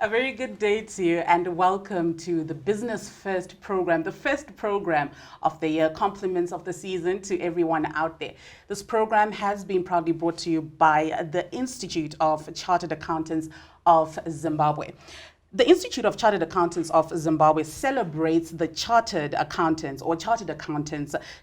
A very good day to you and welcome to the Business First program, the first program of the year, compliments of the season to everyone out there. This program has been proudly brought to you by the Institute of Chartered Accountants of Zimbabwe. The Institute of Chartered Accountants of Zimbabwe celebrates the Chartered Accountants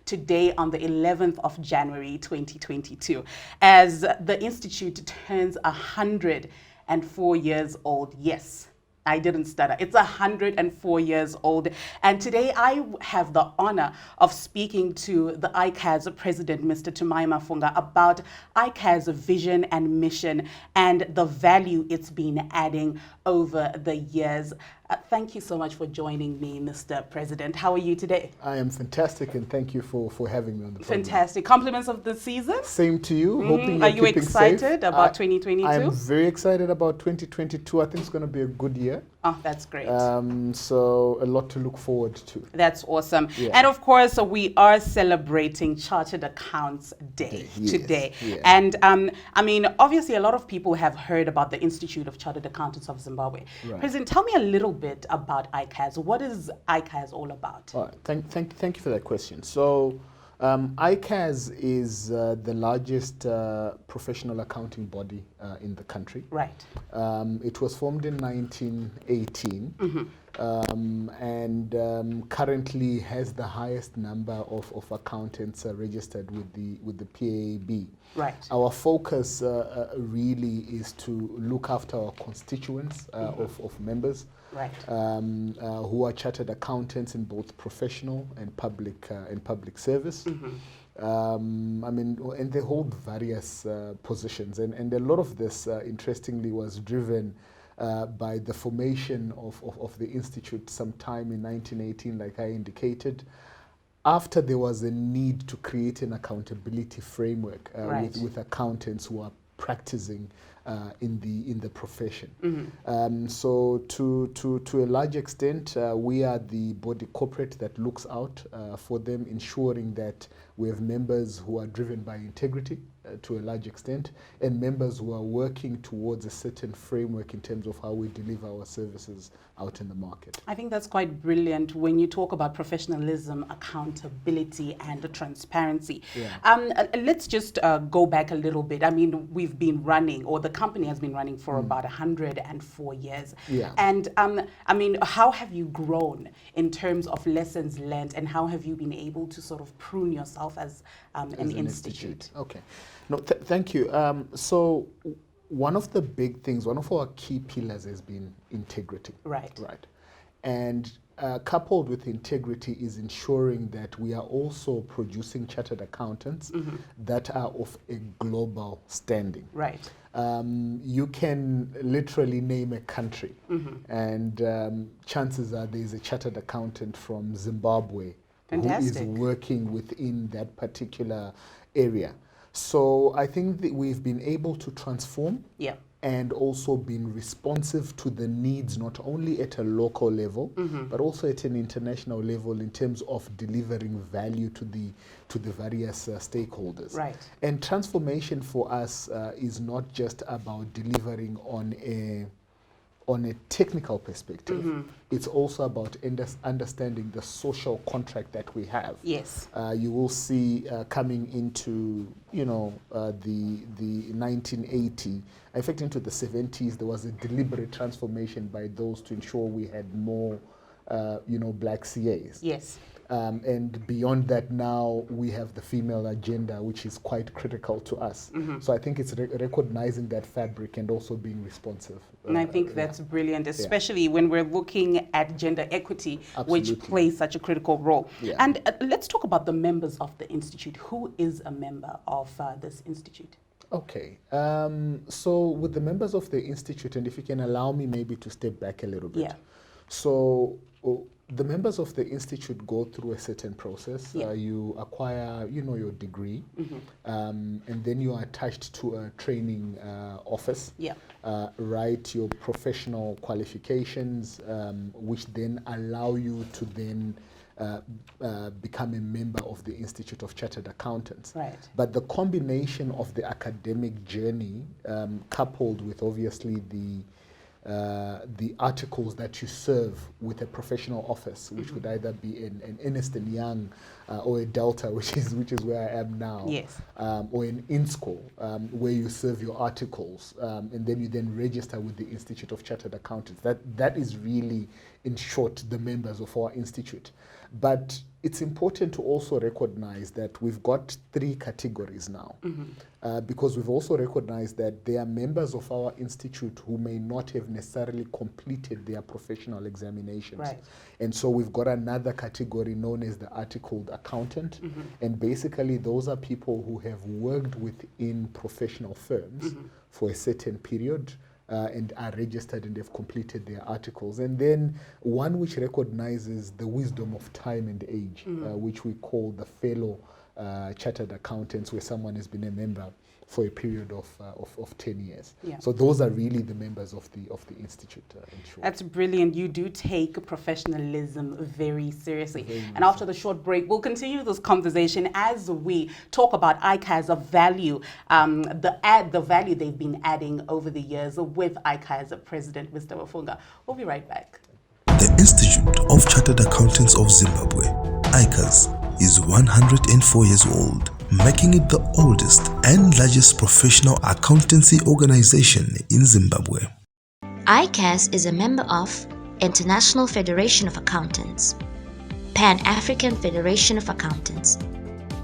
today on the 11th of January 2022 as the Institute turns 104 years old. Yes, I didn't stutter. It's 104 years old. And today I have the honor of speaking to the ICAZ president, Mr. Tumaima Funga, about ICAZ vision and mission and the value it's been adding over the years. Thank you so much for joining me, Mr. President. How are you today? I am fantastic, and thank you for having me on the program. Fantastic. Compliments of the season? Same to you. Hoping Are you're you excited about 2022? I'm very excited about 2022. I think it's going to be a good year. Oh, that's great. So a lot to look forward to. That's awesome. Yeah. And of course, we are celebrating Chartered Accounts Day today. Yes. And I mean, obviously, a lot of people have heard about the Institute of Chartered Accountants of Zimbabwe. Right. President, tell me a little bit about ICAZ. What is ICAZ all about? All right. Thank you for that question. So ICAZ is the largest professional accounting body in the country. Right. It was formed in 1918 and currently has the highest number of accountants registered with the PAB. Right. Our focus really is to look after our constituents of members. Right. Who are chartered accountants in both professional and public service. I mean, and they hold various positions, and a lot of this, interestingly, was driven by the formation of the institute sometime in 1918, like I indicated, after there was a need to create an accountability framework with accountants who are practicing in the profession. So to a large extent, we are the body corporate that looks out for them, ensuring that we have members who are driven by integrity to a large extent, and members who are working towards a certain framework in terms of how we deliver our services out in the market. I think that's quite brilliant when you talk about professionalism, accountability, and transparency. Yeah. Let's just go back a little bit. I mean, we've been running, or the company has been running for about 104 years. Yeah. And I mean, how have you grown in terms of lessons learned, and how have you been able to sort of prune yourself as an institute? Okay. No, thank you. So one of the big things, one of our key pillars has been integrity. Right. Right. And coupled with integrity is ensuring that we are also producing chartered accountants that are of a global standing. Right. You can literally name a country, and chances are there's a chartered accountant from Zimbabwe Fantastic. who is working within that particular area. So I think that we've been able to transform and also been responsive to the needs, not only at a local level, but also at an international level in terms of delivering value to the various stakeholders. Right. And transformation for us is not just about delivering on a technical perspective. It's also about understanding the social contract that we have. Yes. You will see coming into the 1980, in fact into the 70s, there was a deliberate transformation by those to ensure we had more black CAs. Yes. And beyond that, now we have the female agenda, which is quite critical to us. So I think it's recognizing that fabric and also being responsive. And I think that's brilliant, especially when we're looking at gender equity, which plays such a critical role. Yeah. And let's talk about the members of the Institute. Who is a member of this Institute? Okay. So with the members of the Institute, and if you can allow me maybe to step back a little bit. Yeah. So the members of the Institute go through a certain process. Yeah. You acquire, your degree, and then you are attached to a training office. Yeah. Write your professional qualifications, which then allow you to then become a member of the Institute of Chartered Accountants. Right. But the combination of the academic journey, coupled with obviously the articles that you serve with a professional office, which would either be an Ernst & Young or a Delta, which is where I am now, yes, or an INSCO, where you serve your articles, and then you then register with the Institute of Chartered Accountants. That is really, in short, the members of our institute. But it's important to also recognize that we've got 3 categories now, because we've also recognized that there are members of our institute who may not have necessarily completed their professional examinations. Right. And so we've got another category known as the articled accountant. And basically those are people who have worked within professional firms for a certain period, and are registered and have completed their articles. And then one which recognizes the wisdom of time and age, which we call the fellow chartered accountants, where someone has been a member for a period of 10 years. Yeah. So those are really the members of the institute. In short. That's brilliant. You do take professionalism very seriously. And after the short break, we'll continue this conversation as we talk about ICA's value, the value they've been adding over the years with ICA's president, Mr. Mafunga. We'll be right back. The Institute of Chartered Accountants of Zimbabwe, ICAZ, is 104 years old, making it the oldest and largest professional accountancy organization in Zimbabwe. ICAZ is a member of International Federation of Accountants, Pan-African Federation of Accountants,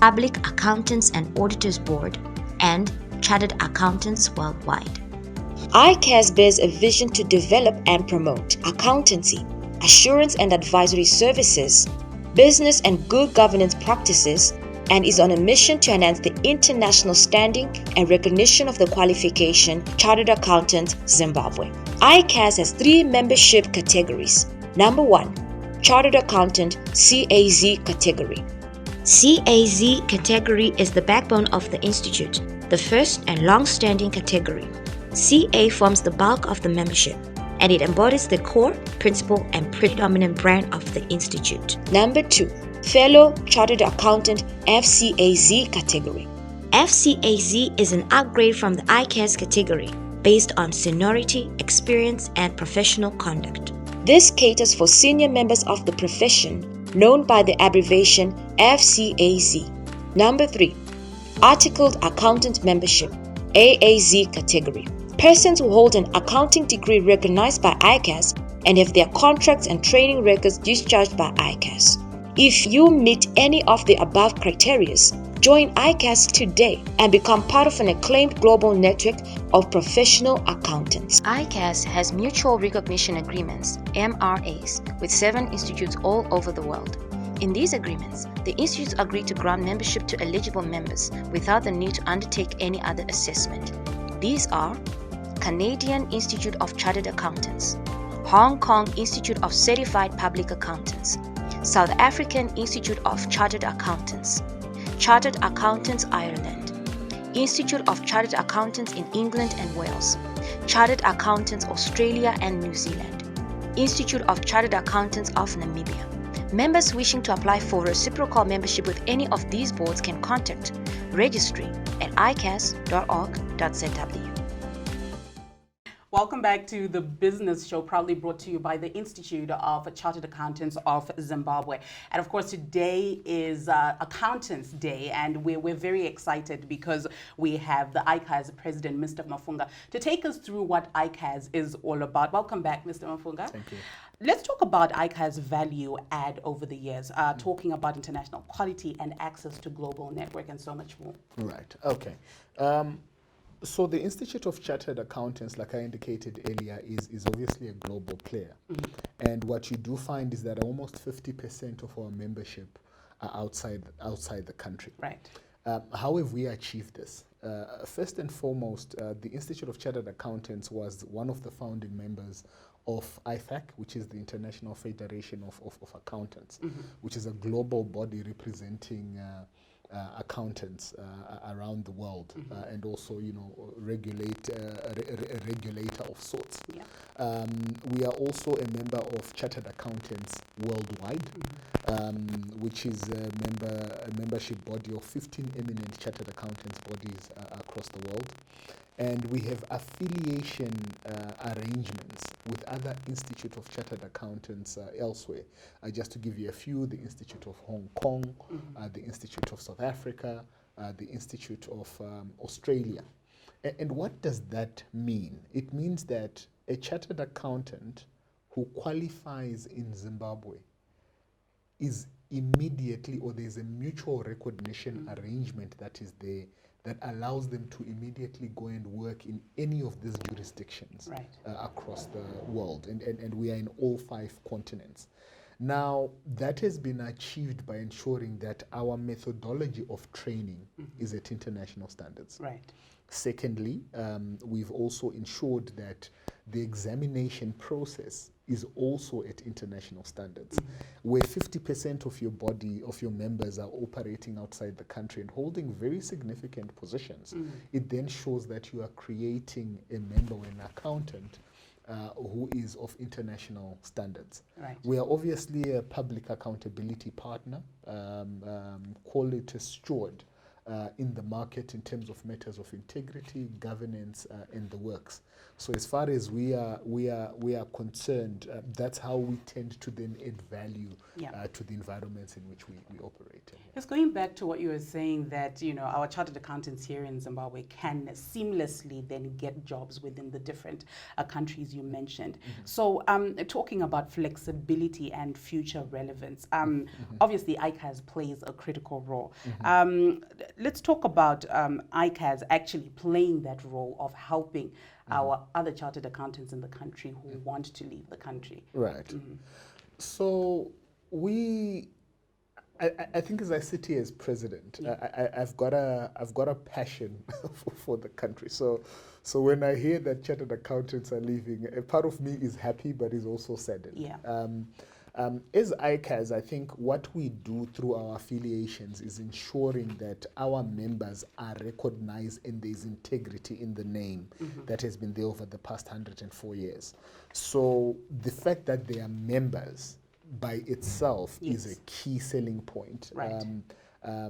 Public Accountants and Auditors Board, and Chartered Accountants Worldwide. ICAZ bears a vision to develop and promote accountancy, assurance and advisory services, business and good governance practices, and is on a mission to enhance the international standing and recognition of the qualification Chartered Accountant Zimbabwe. ICAZ has 3 membership categories. Number 1, Chartered Accountant CAZ category. CAZ category is the backbone of the Institute, the first and long-standing category. CA forms the bulk of the membership, and it embodies the core, principal, and predominant brand of the Institute. Number 2, Fellow Chartered Accountant FCAZ category. FCAZ is an upgrade from the ICAZ category based on seniority, experience, and professional conduct. This caters for senior members of the profession, known by the abbreviation FCAZ. Number 3, Articled Accountant Membership, AAZ category. Persons who hold an accounting degree recognized by ICAZ and have their contracts and training records discharged by ICAZ. If you meet any of the above criteria, join ICAZ today and become part of an acclaimed global network of professional accountants. ICAZ has mutual recognition agreements, MRAs, with 7 institutes all over the world. In these agreements, the institutes agree to grant membership to eligible members without the need to undertake any other assessment. These are Canadian Institute of Chartered Accountants, Hong Kong Institute of Certified Public Accountants, South African Institute of Chartered Accountants, Chartered Accountants Ireland, Institute of Chartered Accountants in England and Wales, Chartered Accountants Australia and New Zealand, Institute of Chartered Accountants of Namibia. Members wishing to apply for reciprocal membership with any of these boards can contact registry at icaz.org.zw. Welcome back to the Business Show, proudly brought to you by the Institute of Chartered Accountants of Zimbabwe. And of course, today is Accountants Day, and we're very excited because we have the ICAZ president, Mr. Mafunga, to take us through what ICAZ is all about. Welcome back, Mr. Mafunga. Thank you. Let's talk about ICAZ's value add over the years, talking about international quality and access to global network and so much more. Right, okay. So the Institute of Chartered Accountants, like I indicated earlier, is obviously a global player. And what you do find is that almost 50% of our membership are outside the country. Right. How have we achieved this? First and foremost, the Institute of Chartered Accountants was one of the founding members of IFAC, which is the International Federation of Accountants, which is a global body representing accountants around the world, and also, a regulator of sorts. Yeah. We are also a member of Chartered Accountants Worldwide, which is a membership body of 15 eminent chartered accountants bodies across the world. And we have affiliation arrangements with other Institute of Chartered Accountants elsewhere. Just to give you a few, the Institute of Hong Kong, the Institute of South Africa, the Institute of Australia. And what does that mean? It means that a chartered accountant who qualifies in Zimbabwe is immediately, or there's a mutual recognition arrangement that is there that allows them to immediately go and work in any of these jurisdictions across the world. And we are in all 5 continents. Now, that has been achieved by ensuring that our methodology of training is at international standards. Right. Secondly, we've also ensured that the examination process is also at international standards, where 50% of your body, of your members, are operating outside the country and holding very significant positions. It then shows that you are creating a member or an accountant who is of international standards. Right. We are obviously a public accountability partner, quality steward in the market in terms of matters of integrity, governance, and the works. So as far as we are concerned, that's how we tend to then add value to the environments in which we operate. Just going back to what you were saying, that our chartered accountants here in Zimbabwe can seamlessly then get jobs within the different countries you mentioned. So talking about flexibility and future relevance, obviously ICAS plays a critical role. Let's talk about ICAS actually playing that role of helping our other chartered accountants in the country who want to leave the country. Right. So I think as I sit here as president, I've got a passion for the country. So when I hear that chartered accountants are leaving, a part of me is happy, but is also saddened. Yeah. As ICAS, I think what we do through our affiliations is ensuring that our members are recognized and there's integrity in the name that has been there over the past 104 years. So the fact that they are members by itself is a key selling point. Right. I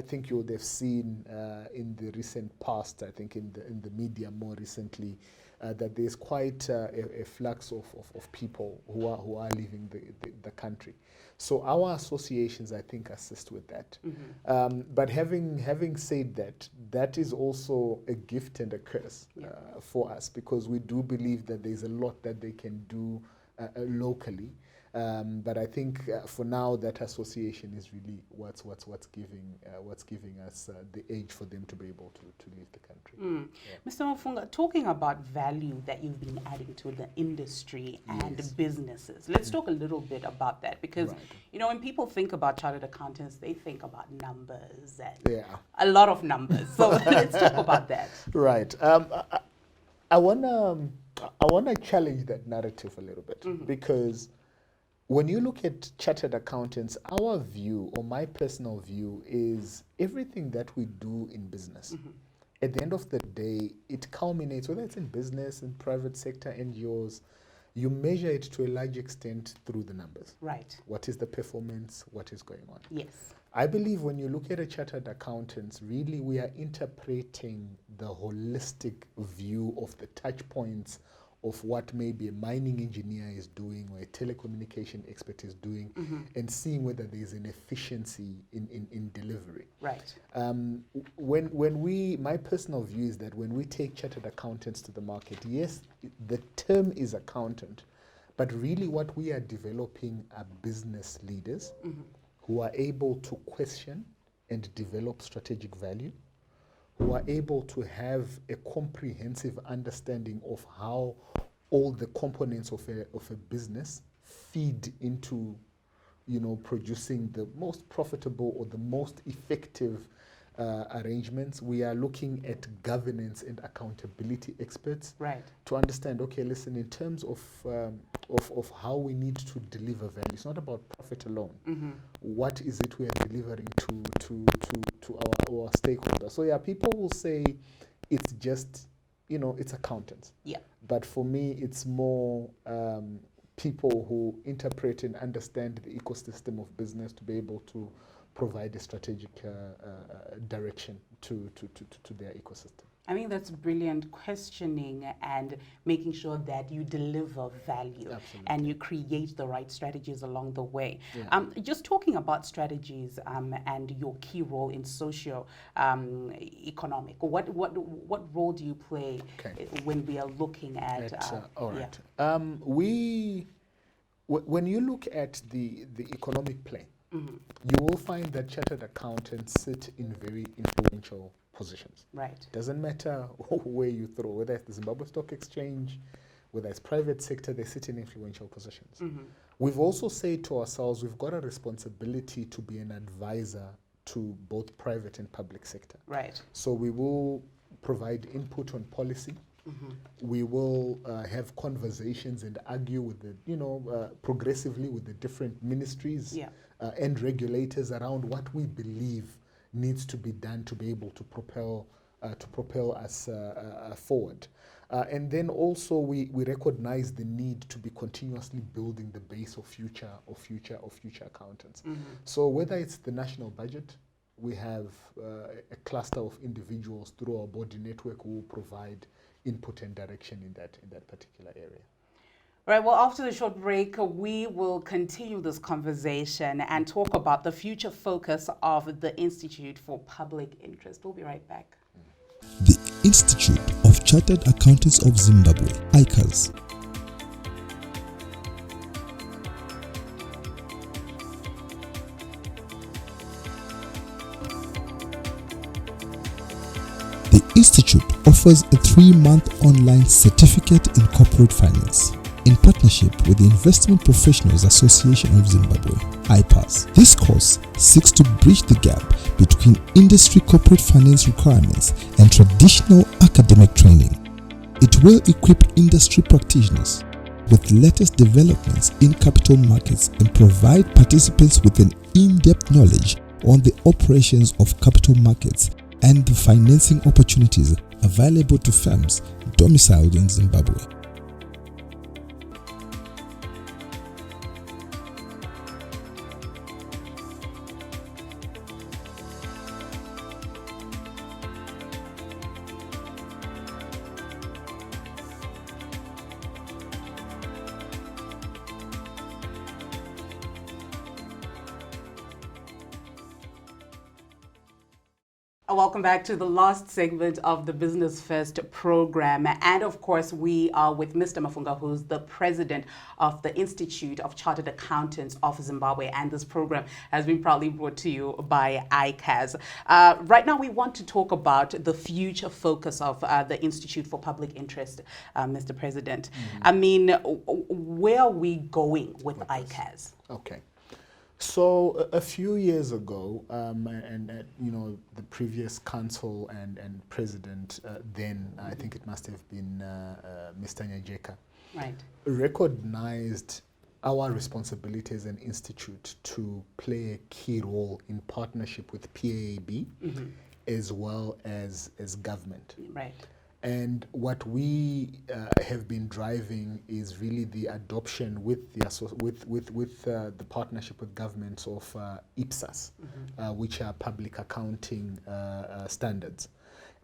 think you would have seen in the recent past, I think in the media more recently, that there's quite a flux of people who are leaving the country. So our associations, I think, assist with that. But having said that, that is also a gift and a curse for us, because we do believe that there's a lot that they can do locally. But I think for now that association is really what's giving us the edge for them to be able to leave the country. Mr. Mafunga, talking about value that you've been adding to the industry and businesses, let's talk a little bit about that, because when people think about chartered accountants, they think about numbers and a lot of numbers. So let's talk about that. Right. I wanna challenge that narrative a little bit, because when you look at chartered accountants, our view, or my personal view, is everything that we do in business, at the end of the day, it culminates, whether it's in business, in private sector, NGOs, you measure it to a large extent through the numbers. Right. What is the performance? What is going on? Yes. I believe when you look at a chartered accountants, really we are interpreting the holistic view of the touch points of what maybe a mining engineer is doing or a telecommunication expert is doing, and seeing whether there's an efficiency in delivery. Right. My personal view is that when we take chartered accountants to the market, yes, the term is accountant, but really what we are developing are business leaders who are able to question and develop strategic value, who are able to have a comprehensive understanding of how all the components of a business feed into, producing the most profitable or the most effective arrangements. We are looking at governance and accountability experts to understand, okay, listen, in terms of how we need to deliver value, it's not about profit alone. What is it we are delivering to our stakeholders? So people will say it's just, it's accountants. Yeah. But for me, it's more people who interpret and understand the ecosystem of business to be able to provide a strategic direction to their ecosystem. I think that's brilliant, questioning and making sure that you deliver value. Absolutely. And you create the right strategies along the way. Yeah. Just talking about strategies and your key role in socio-economic, what role do you play when we are looking at... all right. Yeah. When you look at the economic plane, you will find that chartered accountants sit in very influential positions. Right. Doesn't matter where you throw, whether it's the Zimbabwe Stock Exchange, whether it's private sector, they sit in influential positions. We've also said to ourselves, we've got a responsibility to be an advisor to both private and public sector. Right. So we will provide input on policy. We will have conversations and argue with the, progressively with the different ministries and regulators around what we believe needs to be done to be able to propel us forward. And then also we recognize the need to be continuously building the base of future accountants. So whether it's the national budget, we have a cluster of individuals through our body network who will provide input and direction in that particular area. Right, well, after the short break, we will continue this conversation and talk about the future focus of the Institute for Public Interest. We'll be right back. The Institute of Chartered Accountants of Zimbabwe, ICAZ. The Institute offers a 3-month online certificate in corporate finance in partnership with the Investment Professionals Association of Zimbabwe, IPAS. This course seeks to bridge the gap between industry corporate finance requirements and traditional academic training. It will equip industry practitioners with latest developments in capital markets and provide participants with an in-depth knowledge on the operations of capital markets and the financing opportunities available to firms domiciled in Zimbabwe. Welcome back to the last segment of the Business First program. And of course, we are with Mr. Mafunga, who's the president of the Institute of Chartered Accountants of Zimbabwe. And this program has been proudly brought to you by ICAZ. Right now, we want to talk about the future focus of the Institute for Public Interest, Mr. President. I mean, where are we going with ICAZ? Okay. So a few years ago, the previous council and president then, I think it must have been Mr. Nyajeka, right, recognized our responsibility as an institute to play a key role in partnership with PAAB as well as government. Right. And what we have been driving is really the adoption with the partnership with governments of IPSAS, which are public accounting standards.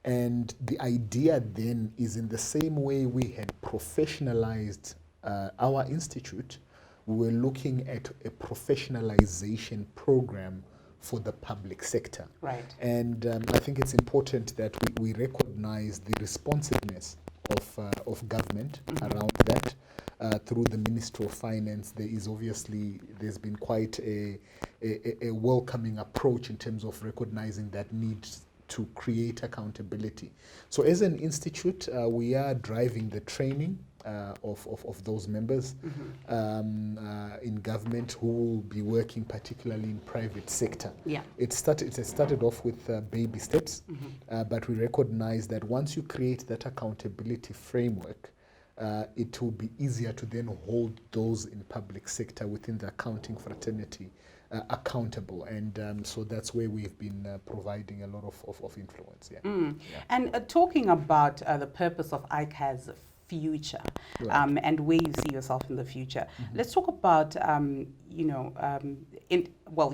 And the idea then is, in the same way we had professionalized our institute, we were looking at a professionalization program for the public sector. Right. And I think it's important that we recognize the responsiveness of government around that. Through the Ministry of Finance, there's been quite a welcoming approach in terms of recognizing that need to create accountability. So as an institute, we are driving the training of those members in government who will be working particularly in private sector. Yeah. It started off with baby steps, but we recognize that once you create that accountability framework, it will be easier to then hold those in public sector within the accounting fraternity accountable, and so that's where we've been providing a lot of influence. Yeah. And talking about the purpose of ICAZ future, Right. and where you see yourself in the future. Let's talk about,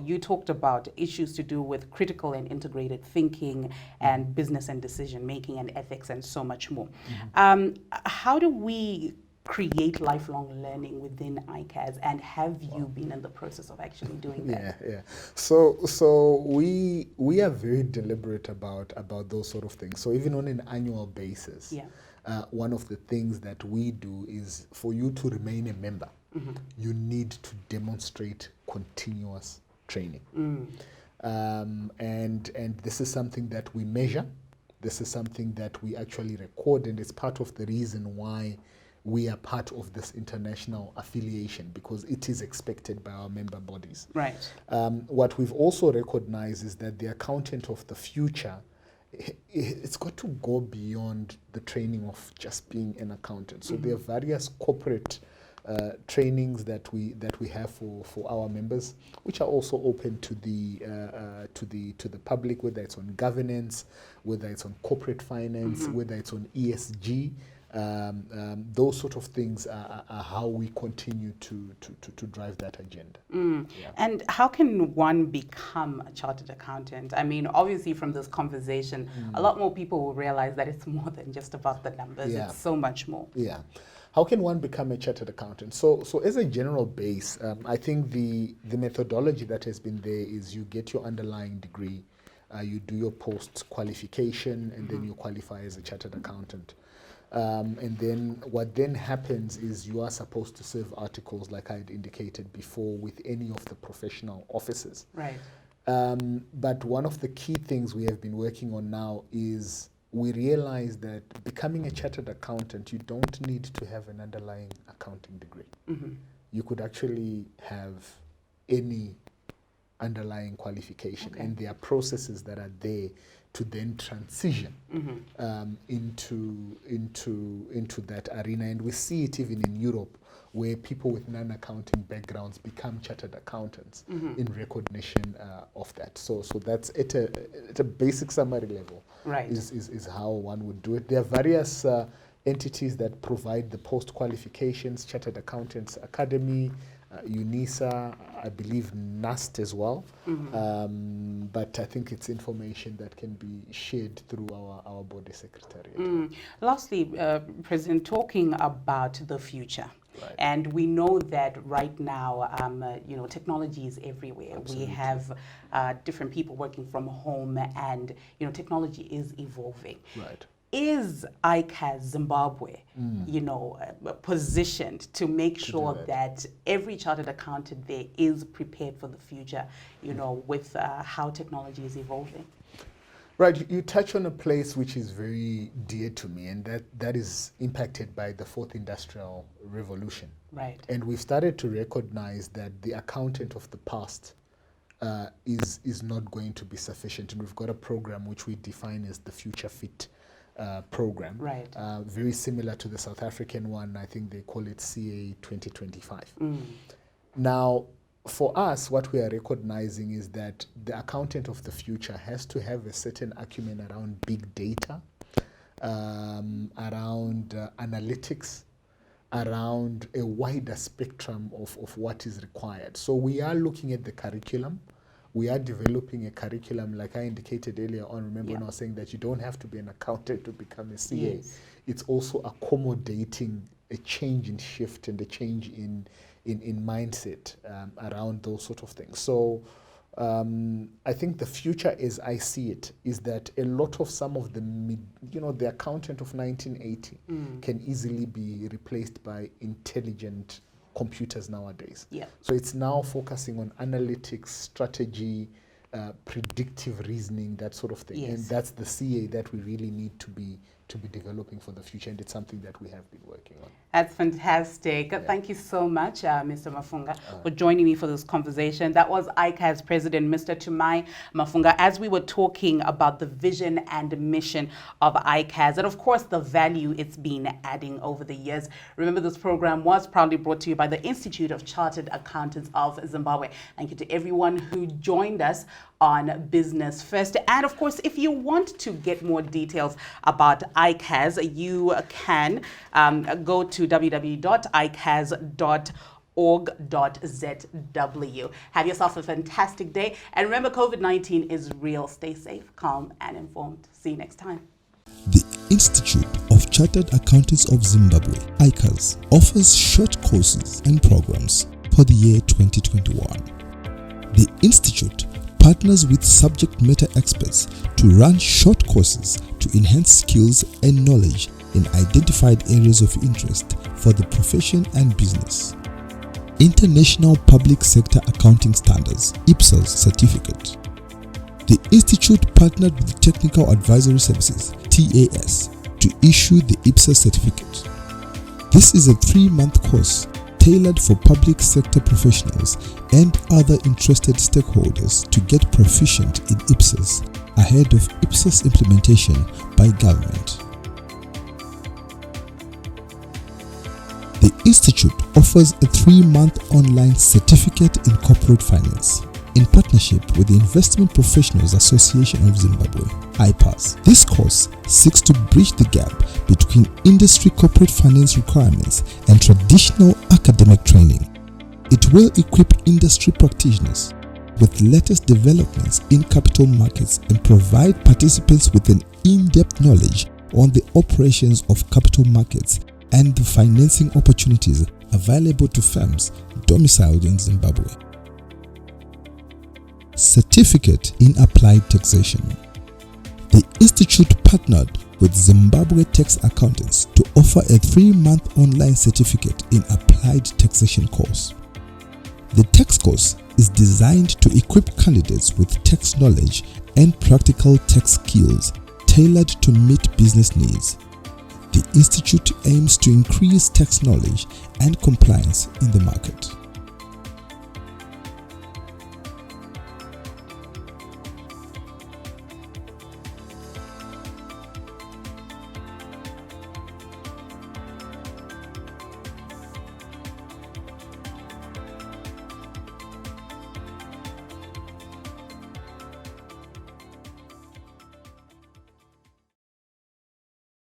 you talked about issues to do with critical and integrated thinking and business and decision making and ethics and so much more. How do we create lifelong learning within ICAZ, and have you been in the process of actually doing that? Yeah. So we are very deliberate about those sort of things. So even on an annual basis, one of the things that we do is, for you to remain a member, you need to demonstrate continuous training. And this is something that we measure. This is something that we actually record, and it's part of the reason why we are part of this international affiliation, because it is expected by our member bodies. Right. What we've also recognized is that the accountant of the future, it's got to go beyond the training of just being an accountant. So there are various corporate trainings that we have for our members, which are also open to the public, whether it's on governance, whether it's on corporate finance, whether it's on ESG. Those sort of things are how we continue to drive that agenda. And how can one become a chartered accountant? I mean, obviously from this conversation, a lot more people will realize that it's more than just about the numbers. It's so much more. Yeah. How can one become a chartered accountant? So as a general base, I think the methodology that has been there is you get your underlying degree, you do your post-qualification, and then you qualify as a chartered accountant. And then what then happens is you are supposed to serve articles, like I had indicated before, with any of the professional offices. Right. But one of the key things we have been working on now is we realize that becoming a chartered accountant, you don't need to have an underlying accounting degree. You could actually have any underlying qualification, and there are processes that are there to then transition into that arena. And we see it even in Europe, where people with non-accounting backgrounds become chartered accountants in recognition of that. So that's at a basic summary level, right, is how one would do it. There are various entities that provide the post-qualifications, Chartered Accountants Academy, UNISA, I believe NAST as well. But I think it's information that can be shared through our body secretariat. Lastly, President, talking about the future. Right. And we know that right now, technology is everywhere. Absolutely. We have different people working from home, and technology is evolving. Right. Is ICAZ Zimbabwe, positioned to make sure that every chartered accountant there is prepared for the future, with how technology is evolving? Right, you touch on a place which is very dear to me, and that is impacted by the fourth industrial revolution. Right. And we've started to recognize that the accountant of the past is not going to be sufficient. And we've got a program which we define as the Future Fit program. Right. Very similar to the South African one. I think they call it CA 2025. Now, for us, what we are recognizing is that the accountant of the future has to have a certain acumen around big data, around analytics, around a wider spectrum of what is required. So we are looking at the curriculum. We are developing a curriculum, like I indicated earlier on. Remember when I was saying that you don't have to be an accountant to become a CA. Yes. It's also accommodating a change in shift and a change in mindset around those sort of things. So I think the future, as I see it, is that a lot of some of the accountant of 1980 can easily be replaced by intelligent computers nowadays. Yeah. So it's now focusing on analytics, strategy, predictive reasoning, that sort of thing. Yes. And that's the CA that we really need to be developing for the future, and it's something that we have been working on. That's fantastic. Thank you so much, Mr. Mafunga, for joining me for this conversation. That was ICAZ President, Mr. Tumai Mafunga, as we were talking about the vision and mission of ICAZ, and of course the value it's been adding over the years. Remember, this program was proudly brought to you by the Institute of Chartered Accountants of Zimbabwe. Thank you to everyone who joined us on Business First. And of course, if you want to get more details about ICAZ, you can go to www.icaz.org.zw. Have yourself a fantastic day. And remember, COVID-19 is real. Stay safe, calm, and informed. See you next time. The Institute of Chartered Accountants of Zimbabwe, ICAZ, offers short courses and programs for the year 2021. The Institute partners with subject matter experts to run short courses to enhance skills and knowledge in identified areas of interest for the profession and business. International Public Sector Accounting Standards (IPSAS) certificate. The Institute partnered with Technical Advisory Services (TAS) to issue the IPSAS certificate. This is a 3-month course tailored for public sector professionals and other interested stakeholders to get proficient in IPSAS ahead of IPSAS implementation by government. The Institute offers a 3-month online certificate in corporate finance in partnership with the Investment Professionals Association of Zimbabwe, IPAS. This course seeks to bridge the gap between industry corporate finance requirements and traditional academic training. It will equip industry practitioners with latest developments in capital markets and provide participants with an in-depth knowledge on the operations of capital markets and the financing opportunities available to firms domiciled in Zimbabwe. Certificate in Applied Taxation. The Institute partnered with Zimbabwe Tax Accountants to offer a 3-month online certificate in Applied Taxation course. The tax course is designed to equip candidates with tax knowledge and practical tax skills tailored to meet business needs. The Institute aims to increase tax knowledge and compliance in the market.